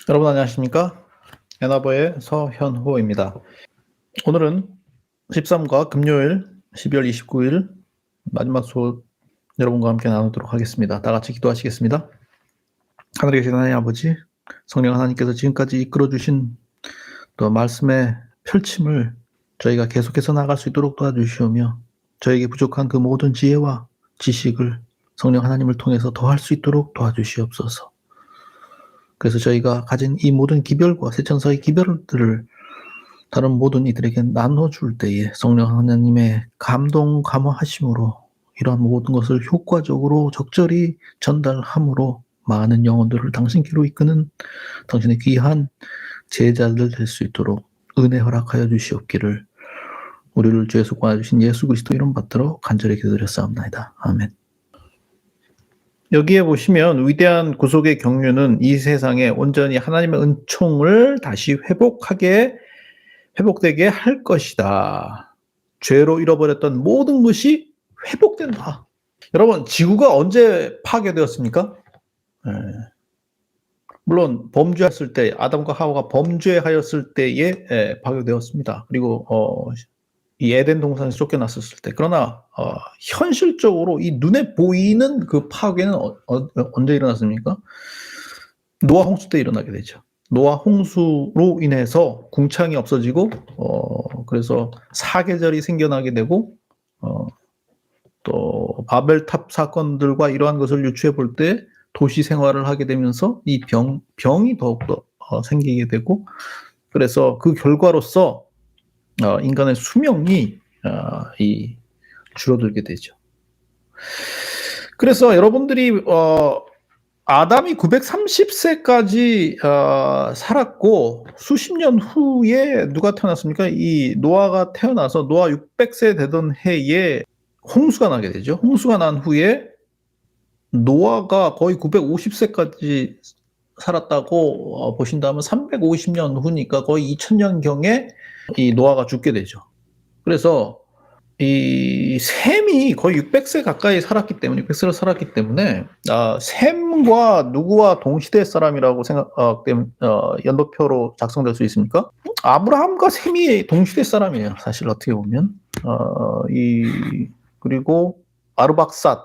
여러분 안녕하십니까? 에나버의 서현호입니다. 오늘은 13과 금요일 12월 29일 마지막 수업 여러분과 함께 나누도록 하겠습니다. 다 같이 기도하시겠습니다. 하늘에 계신 하나님 아버지, 성령 하나님께서 지금까지 이끌어주신 또 말씀의 펼침을 저희가 계속해서 나갈 수 있도록 도와주시오며 저에게 부족한 그 모든 지혜와 지식을 성령 하나님을 통해서 더할 수 있도록 도와주시옵소서. 그래서 저희가 가진 이 모든 기별과 세천사의 기별들을 다른 모든 이들에게 나눠줄 때에 성령 하나님의 감동 감화하심으로 이러한 모든 것을 효과적으로 적절히 전달함으로 많은 영혼들을 당신께로 이끄는 당신의 귀한 제자들 될 수 있도록 은혜 허락하여 주시옵기를 우리를 주의 속과 주신 예수 그리스도 이름 받들어 간절히 기도드렸사옵나이다. 아멘. 여기에 보시면 위대한 구속의 경륜은 이 세상에 온전히 하나님의 은총을 다시 회복되게 할 것이다. 죄로 잃어버렸던 모든 것이 회복된다. 여러분, 지구가 언제 파괴되었습니까? 물론 범죄했을 때, 아담과 하와가 범죄하였을 때에 파괴되었습니다. 그리고 이 에덴 동산에서 쫓겨났었을 때. 그러나 현실적으로 이 눈에 보이는 그 파괴는 언제 일어났습니까? 노아 홍수 때 일어나게 되죠. 노아 홍수로 인해서 궁창이 없어지고 그래서 사계절이 생겨나게 되고 또 바벨탑 사건들과 이러한 것을 유추해 볼 때 도시 생활을 하게 되면서 이 병이 더욱더 생기게 되고 그래서 그 결과로서 인간의 수명이 줄어들게 되죠. 그래서 여러분들이 아담이 930세까지 살았고 수십 년 후에 누가 태어났습니까? 이 노아가 태어나서 노아 600세 되던 해에 홍수가 나게 되죠. 홍수가 난 후에 노아가 거의 950세까지 살았다고 보신다면 350년 후니까 거의 2000년경에 이 노아가 죽게 되죠. 그래서 이 셈이 거의 600세 가까이 살았기 때문에 600세를 살았기 때문에 셈과 누구와 동시대 사람이라고 연도표로 작성될 수 있습니까? 아브라함과 셈이 동시대 사람이에요. 사실 어떻게 보면 그리고 아르박삿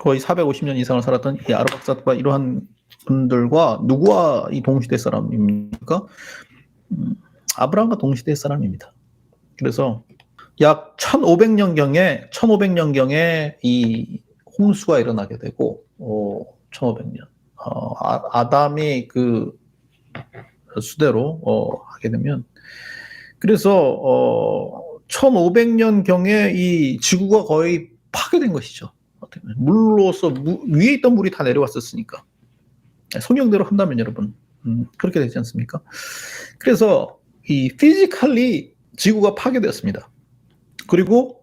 거의 450년 이상을 살았던 이 아르박삿과 이러한 분들과 누구와 이 동시대 사람입니까? 아브라함과 동시대 사람입니다. 그래서 약 1500년경에 이 홍수가 일어나게 되고 1500년 아담이 그 수대로 하게 되면 그래서 1500년경에 이 지구가 거의 파괴된 것이죠. 물로서 위에 있던 물이 다 내려왔었으니까 성경대로 한다면 여러분 그렇게 되지 않습니까? 그래서 이 피지컬리 지구가 파괴되었습니다. 그리고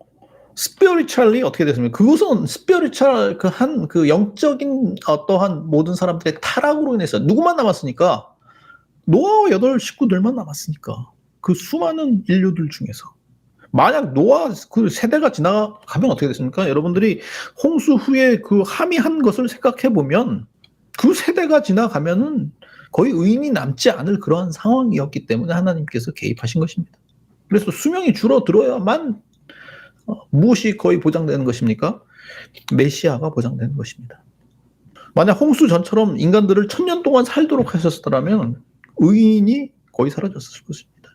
스피리추얼리 어떻게 됐습니까? 그것은 스피리추얼 그 영적인 어떠한 모든 사람들의 타락으로 인해서 누구만 남았으니까 노아와 8 식구들만 남았으니까 그 수많은 인류들 중에서 만약 노아 그 세대가 지나가면 어떻게 됐습니까? 여러분들이 홍수 후에 그 함의한 것을 생각해 보면 그 세대가 지나가면은 거의 의인이 남지 않을 그러한 상황이었기 때문에 하나님께서 개입하신 것입니다. 그래서 수명이 줄어들어야만 무엇이 거의 보장되는 것입니까? 메시아가 보장되는 것입니다. 만약 홍수 전처럼 인간들을 1000년 동안 살도록 하셨더라면 의인이 거의 사라졌을 것입니다.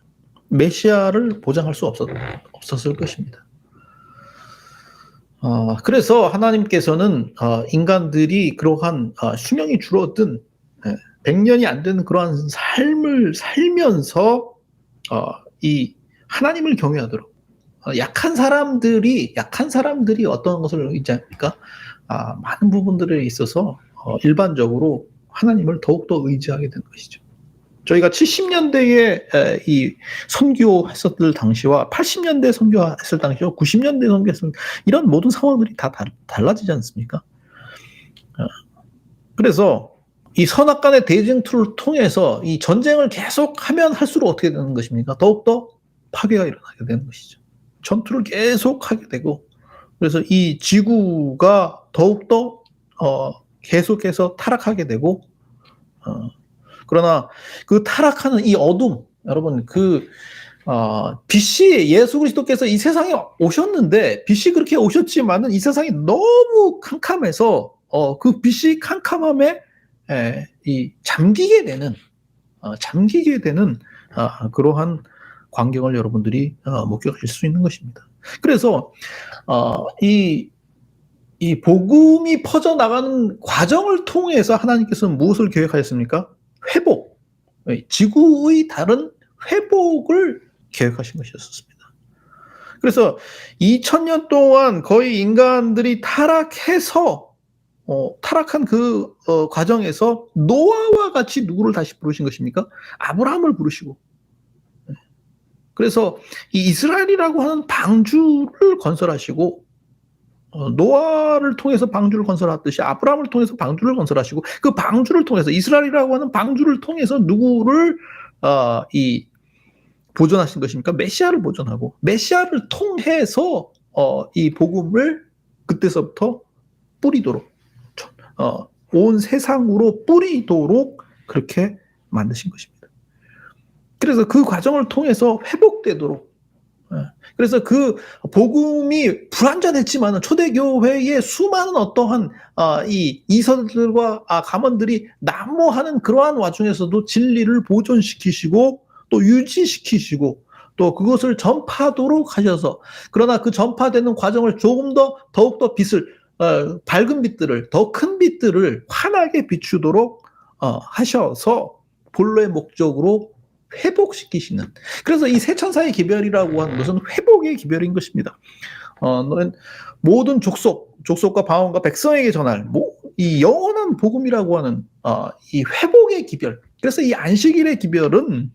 메시아를 보장할 수 없었을 것입니다. 그래서 하나님께서는 인간들이 그러한 수명이 줄어든 100년이 안 되는 그러한 삶을 살면서 이 하나님을 경외하도록 약한 사람들이 어떤 것을 의지합니까? 많은 부분들에 있어서 일반적으로 하나님을 더욱더 의지하게 된 것이죠. 저희가 70년대에 이 선교했었을 당시와 80년대 선교했을 당시와 90년대 선교했을 이런 모든 상황들이 다 달라지지 않습니까? 그래서 이 선악간의 대쟁투를 통해서 이 전쟁을 계속하면 할수록 어떻게 되는 것입니까? 더욱더 파괴가 일어나게 되는 것이죠. 전투를 계속하게 되고 그래서 이 지구가 더욱더 계속해서 타락하게 되고 그러나 그 타락하는 이 어둠, 여러분 BC 예수 그리스도께서 이 세상에 오셨는데 BC 그렇게 오셨지만은 이 세상이 너무 캄캄해서 그 BC 캄캄함에 잠기게 되는 그러한 광경을 여러분들이 목격하실 수 있는 것입니다. 그래서 이 복음이 퍼져나가는 과정을 통해서 하나님께서는 무엇을 계획하셨습니까? 회복, 지구의 다른 회복을 계획하신 것이었습니다. 그래서 2000년 동안 거의 인간들이 타락해서 타락한 그 과정에서 노아와 같이 누구를 다시 부르신 것입니까? 아브라함을 부르시고, 그래서 이 이스라엘이라고 하는 방주를 건설하시고, 노아를 통해서 방주를 건설하듯이 아브라함을 통해서 방주를 건설하시고, 그 방주를 통해서 이스라엘이라고 하는 방주를 통해서 누구를 보존하신 것입니까? 메시아를 보존하고, 메시아를 통해서 이 복음을 그때서부터 뿌리도록, 온 세상으로 뿌리도록 그렇게 만드신 것입니다. 그래서 그 과정을 통해서 회복되도록, 그래서 그 복음이 불완전했지만 초대교회의 수많은 어떠한 이 이서들과 감언들이 난무하는 그러한 와중에서도 진리를 보존시키시고 또 유지시키시고 또 그것을 전파하도록 하셔서, 그러나 그 전파되는 과정을 조금 더 더욱더 밝은 빛들을, 더 큰 빛들을 환하게 비추도록 하셔서 본래의 목적으로 회복시키시는, 그래서 이 세 천사의 기별이라고 하는 것은 회복의 기별인 것입니다. 너는 모든 족속과 방언과 백성에게 전할 이 영원한 복음이라고 하는 이 회복의 기별. 그래서 이 안식일의 기별은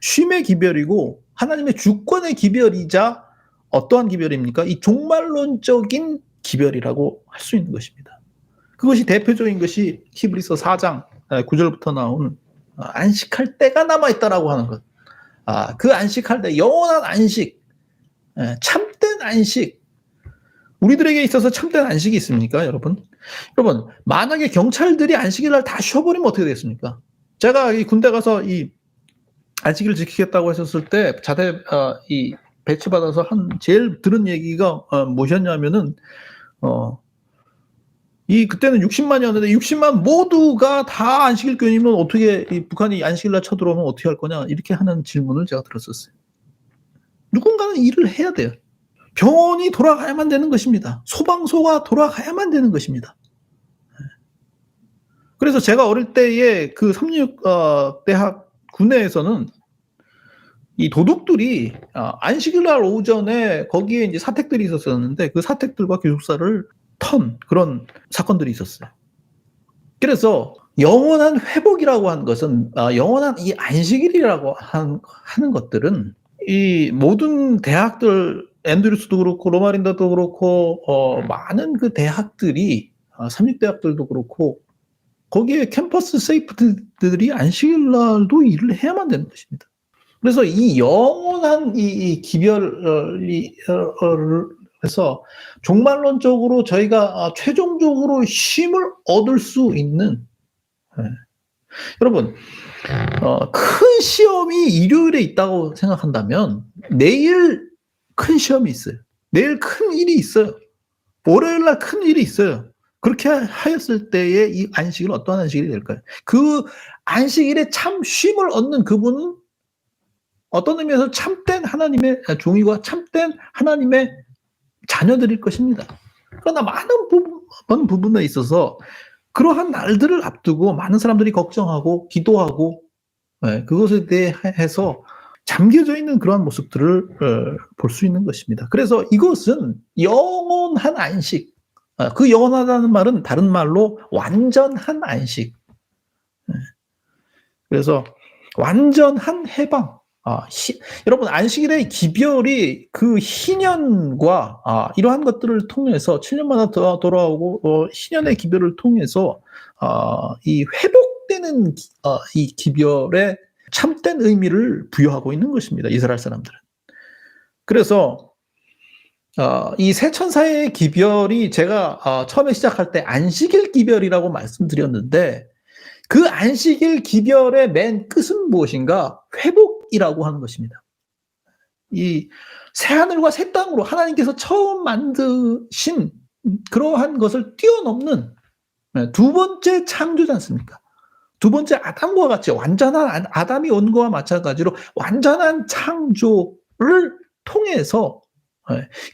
쉼의 기별이고 하나님의 주권의 기별이자 어떠한 기별입니까? 이 종말론적인 기별이라고 할 수 있는 것입니다. 그것이 대표적인 것이 히브리서 4장 9절부터 나오는 안식할 때가 남아있다라고 하는 것. 그 안식할 때, 영원한 안식, 참된 안식. 우리들에게 있어서 참된 안식이 있습니까, 여러분? 여러분, 만약에 경찰들이 안식일 날 다 쉬어버리면 어떻게 되겠습니까? 제가 이 군대 가서 이 안식일을 지키겠다고 하셨을 때 이 배치받아서 제일 들은 얘기가 무엇이었냐면은 그때는 60만이었는데 60만 모두가 다 안식일교인이면 어떻게 북한이 안식일날 쳐들어오면 어떻게 할 거냐, 이렇게 하는 질문을 제가 들었었어요. 누군가는 일을 해야 돼요. 병원이 돌아가야만 되는 것입니다. 소방서가 돌아가야만 되는 것입니다. 그래서 제가 어릴 때에 그 36 대학 군내에서는 이 도둑들이 안식일날 오전에 거기에 이제 사택들이 있었었는데 그 사택들과 기숙사를 턴 그런 사건들이 있었어요. 그래서 영원한 회복이라고 하는 것은 영원한 이 안식일이라고 하는 것들은 이 모든 대학들, 앤드류스도 그렇고 로마린다도 그렇고 많은 그 대학들이 36대학들도 그렇고 거기에 캠퍼스 세이프들이 안식일날도 일을 해야만 되는 것입니다. 그래서 이 영원한 이 기별이 해서 종말론적으로 저희가 최종적으로 쉼을 얻을 수 있는, 여러분 큰 시험이 일요일에 있다고 생각한다면 내일 큰 시험이 있어요. 내일 큰 일이 있어요. 월요일날 큰 일이 있어요. 그렇게 하였을 때에 이 안식일은 어떠한 안식일이 될까요? 그 안식일에 참 쉼을 얻는 그분은 어떤 의미에서 참된 하나님의 종이와 참된 하나님의 자녀들일 것입니다. 그러나 많은 부분에 있어서 그러한 날들을 앞두고 많은 사람들이 걱정하고 기도하고 그것에 대해서 잠겨져 있는 그러한 모습들을 볼 수 있는 것입니다. 그래서 이것은 영원한 안식, 그 영원하다는 말은 다른 말로 완전한 안식, 그래서 완전한 해방. 여러분, 안식일의 기별이 그 희년과 이러한 것들을 통해서 7년마다 돌아오고 희년의 기별을 통해서 이 회복되는 이 기별에 참된 의미를 부여하고 있는 것입니다. 이스라엘 사람들은. 그래서 이 세 천사의 기별이 제가 처음에 시작할 때 안식일 기별이라고 말씀드렸는데 그 안식일 기별의 맨 끝은 무엇인가? 회복이라고 하는 것입니다. 이 새하늘과 새 땅으로 하나님께서 처음 만드신 그러한 것을 뛰어넘는 두 번째 창조지 않습니까? 두 번째 아담과 같이 완전한 아담이 온 거와 마찬가지로 완전한 창조를 통해서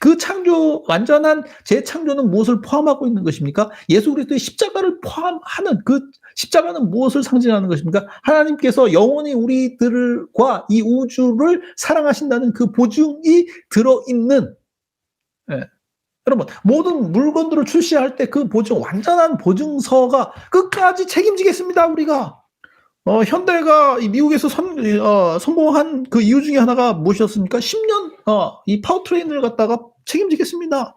그 창조 완전한 재창조는 무엇을 포함하고 있는 것입니까? 예수 그리스도의 십자가를 포함하는 그 십자가는 무엇을 상징하는 것입니까? 하나님께서 영원히 우리들과 이 우주를 사랑하신다는 그 보증이 들어있는 여러분 모든 물건들을 출시할 때 그 보증 완전한 보증서가 끝까지 책임지겠습니다 우리가. 현대가 미국에서 성공한 그 이유 중에 하나가 무엇이었습니까? 10년 이 파워트레인을 갖다가 책임지겠습니다.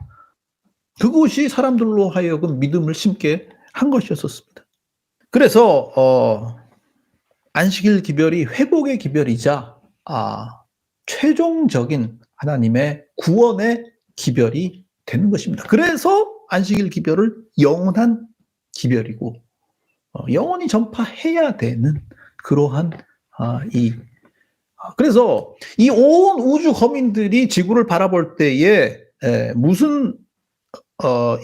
그것이 사람들로 하여금 믿음을 심게 한 것이었었습니다. 그래서 안식일 기별이 회복의 기별이자 최종적인 하나님의 구원의 기별이 되는 것입니다. 그래서 안식일 기별을 영원한 기별이고 영원히 전파해야 되는 그러한 그래서 이 온 우주 거민들이 지구를 바라볼 때에 무슨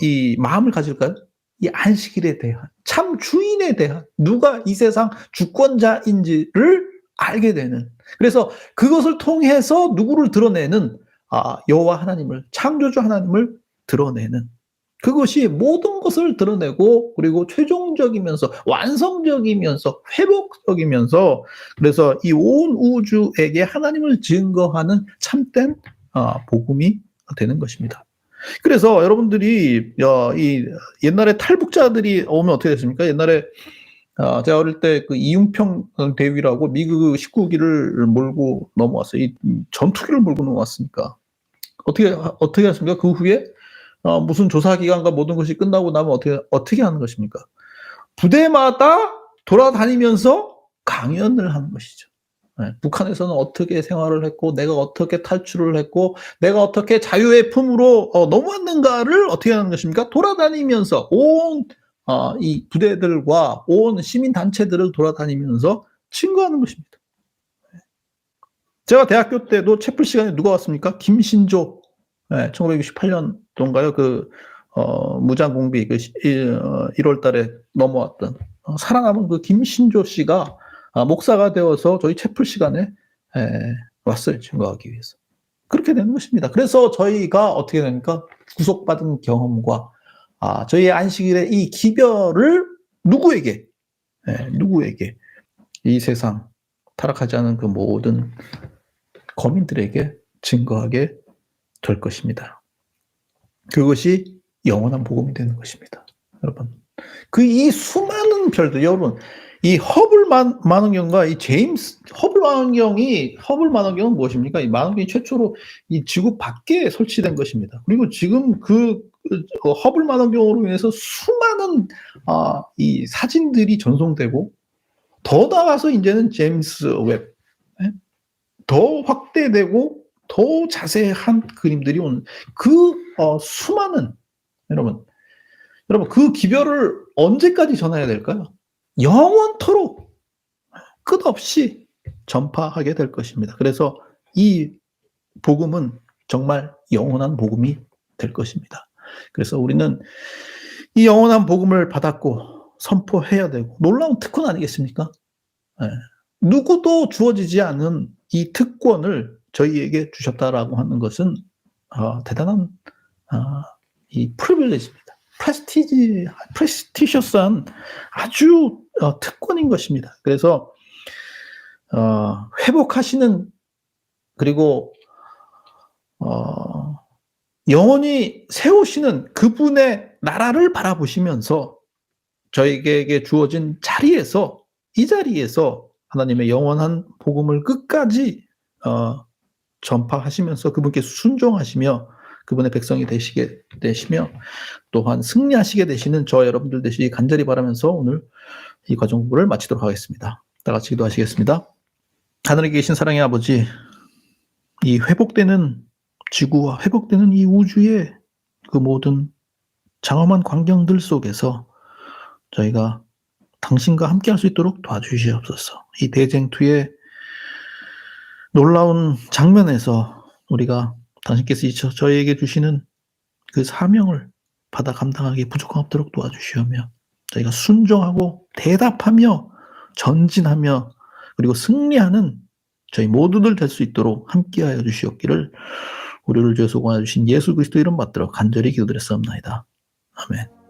이 마음을 가질까요? 이 안식일에 대한 참 주인에 대한 누가 이 세상 주권자인지를 알게 되는 그래서 그것을 통해서 누구를 드러내는 여호와 하나님을 창조주 하나님을 드러내는 그것이 모든 것을 드러내고 그리고 최종적이면서 완성적이면서 회복적이면서 그래서 이 온 우주에게 하나님을 증거하는 참된 복음이 되는 것입니다. 그래서 여러분들이 이 옛날에 탈북자들이 오면 어떻게 됐습니까? 옛날에 제가 어릴 때 그 이융평 대위라고 미국 19기를 몰고 넘어왔어요. 이 전투기를 몰고 넘어왔으니까 어떻게 했습니까? 그 후에 무슨 조사 기간과 모든 것이 끝나고 나면 어떻게 하는 것입니까? 부대마다 돌아다니면서 강연을 하는 것이죠. 북한에서는 어떻게 생활을 했고 내가 어떻게 탈출을 했고 내가 어떻게 자유의 품으로 넘어왔는가를 어떻게 하는 것입니까? 돌아다니면서 온 이 부대들과 온 시민 단체들을 돌아다니면서 증거하는 것입니다. 제가 대학교 때도 채플 시간에 누가 왔습니까? 김신조 1968년도인가요? 그 무장 공비 1월 달에 넘어왔던 살아남은 그 김신조 씨가 목사가 되어서 저희 채플 시간에 왔어요. 증거하기 위해서. 그렇게 되는 것입니다. 그래서 저희가 어떻게 됩니까? 구속받은 경험과 저희의 안식일의 이 기별을 누구에게 이 세상 타락하지 않은 그 모든 거민들에게 증거하게 될 것입니다. 그것이 영원한 복음이 되는 것입니다. 여러분, 이 수많은 별들, 여러분, 이 허블 망원경과 이 제임스 허블 망원경은 무엇입니까? 이 망원경이 최초로 이 지구 밖에 설치된 것입니다. 그리고 지금 그 허블 망원경으로 인해서 수많은 이 사진들이 전송되고 더 나아가서 이제는 제임스 웹 더 확대되고 더 자세한 그림들이 오는 수많은 여러분 그 기별을 언제까지 전해야 될까요? 영원토록 끝없이 전파하게 될 것입니다. 그래서 이 복음은 정말 영원한 복음이 될 것입니다. 그래서 우리는 이 영원한 복음을 받았고 선포해야 되고 놀라운 특권 아니겠습니까? 누구도 주어지지 않은 이 특권을 저희에게 주셨다라고 하는 것은 대단한 이 프리빌리지입니다. 프레스티셔스한 아주 특권인 것입니다. 그래서 회복하시는 그리고 영원히 세우시는 그분의 나라를 바라보시면서 저에게 주어진 이 자리에서 하나님의 영원한 복음을 끝까지 전파하시면서 그분께 순종하시며 그분의 백성이 되시며 또한 승리하시게 되시는 저와 여러분들 되시기 간절히 바라면서 오늘 이 과정 공부를 마치도록 하겠습니다. 다 같이 기도하시겠습니다. 하늘에 계신 사랑의 아버지, 이 회복되는 지구와 회복되는 이 우주의 그 모든 장엄한 광경들 속에서 저희가 당신과 함께 할 수 있도록 도와주시옵소서. 이 대쟁투의 놀라운 장면에서 우리가 당신께서 저희에게 주시는 그 사명을 받아 감당하기 부족함 없도록 도와주시오며 저희가 순종하고 대답하며 전진하며 그리고 승리하는 저희 모두들 될 수 있도록 함께하여 주시옵기를 우리를 주여 소원해 주신 예수 그리스도 이름 받들어 간절히 기도드렸사옵나이다. 아멘.